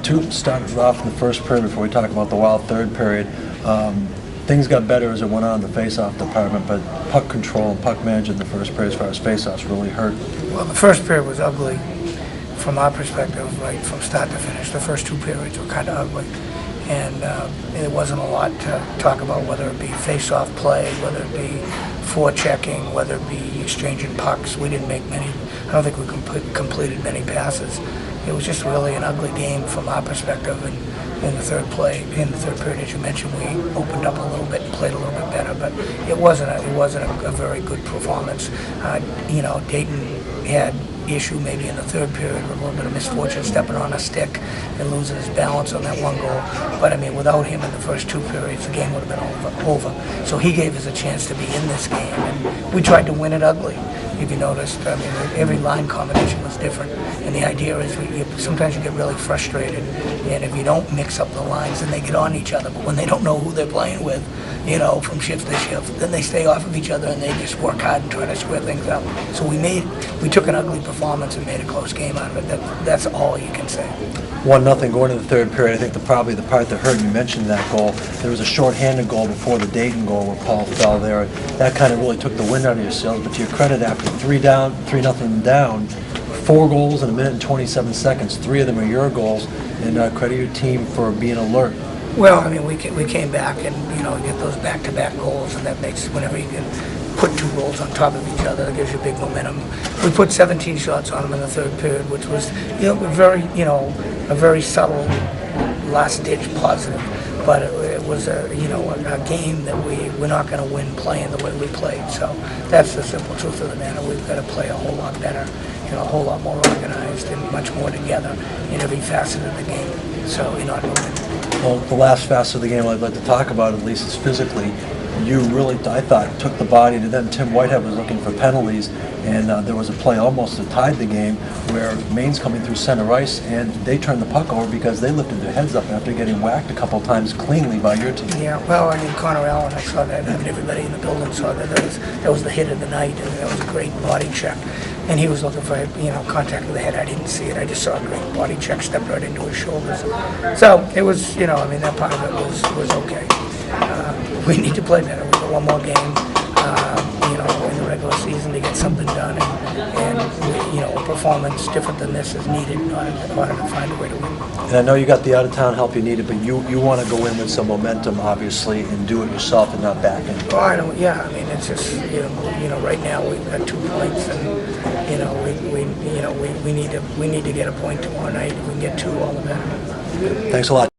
Toot started off in the first period before we talk about the wild third period. Things got better as it went on in the face-off department, but puck control and puck management in the first period as far as face-offs really hurt. Well, the first period was ugly from our perspective, right from start to finish. The first two periods were kind of ugly, and there wasn't a lot to talk about, whether it be face-off play, whether it be forechecking, whether it be exchanging pucks. We didn't make many. I don't think we completed many passes. It was just really an ugly game from our perspective. And in the third period, as you mentioned, we opened up a little bit and played a little bit better. But it wasn't a very good performance. Dayton had issue maybe in the third period with a little bit of misfortune, stepping on a stick and losing his balance on that one goal. But I mean, without him in the first two periods, the game would have been over. So he gave us a chance to be in this game, and we tried to win it ugly. If you noticed, I mean, every line combination was different, and the idea is sometimes you get really frustrated, and if you don't mix up the lines, then they get on each other. But when they don't know who they're playing with, from shift to shift, then they stay off of each other and they just work hard and try to square things up. So we took an ugly performance and made a close game out of it. That's all you can say. 1-0 going into the third period. I think probably the part that hurt, you mentioned that goal. There was a short-handed goal before the Dayton goal where Paul fell there. That kind of really took the wind out of your sails. But to your credit, after 3-0 down, 4 goals in a minute and 27 seconds. 3 of them are your goals, and credit your team for being alert. Well, I mean, we came back and get those back-to-back goals, and that makes, whenever you can put 2 goals on top of each other, that gives you big momentum. We put 17 shots on them in the third period, which was a very subtle last-ditch positive. But it was a game that we're not going to win playing the way we played. So that's the simple truth of the matter. We've got to play a whole lot better, a whole lot more organized and much more together in every facet of the game. So in order to win. Well, the last facet of the game I'd like to talk about, at least, is physically. You really, I thought, took the body to them. Tim Whitehead was looking for penalties, and there was a play almost that tied the game where Maine's coming through center ice, and they turned the puck over because they lifted their heads up after getting whacked a couple times cleanly by your team. Yeah, well, I mean, Connor Allen, I saw that. I mean, everybody in the building saw that. That was the hit of the night, and that was a great body check. And he was looking for, contact with the head. I didn't see it. I just saw a great body check, stepped right into his shoulders. So it was, I mean, that part of it was okay. We need to play better. We've got one more game, in the regular season to get something done, and a performance different than this is needed in order to find a way to win. And I know you got the out-of-town help you needed, but you want to go in with some momentum, obviously, and do it yourself and not back in. Well, I mean, it's just, right now we've got 2 points, and we need to get a point tomorrow night. If we can get 2, all the better. Thanks a lot.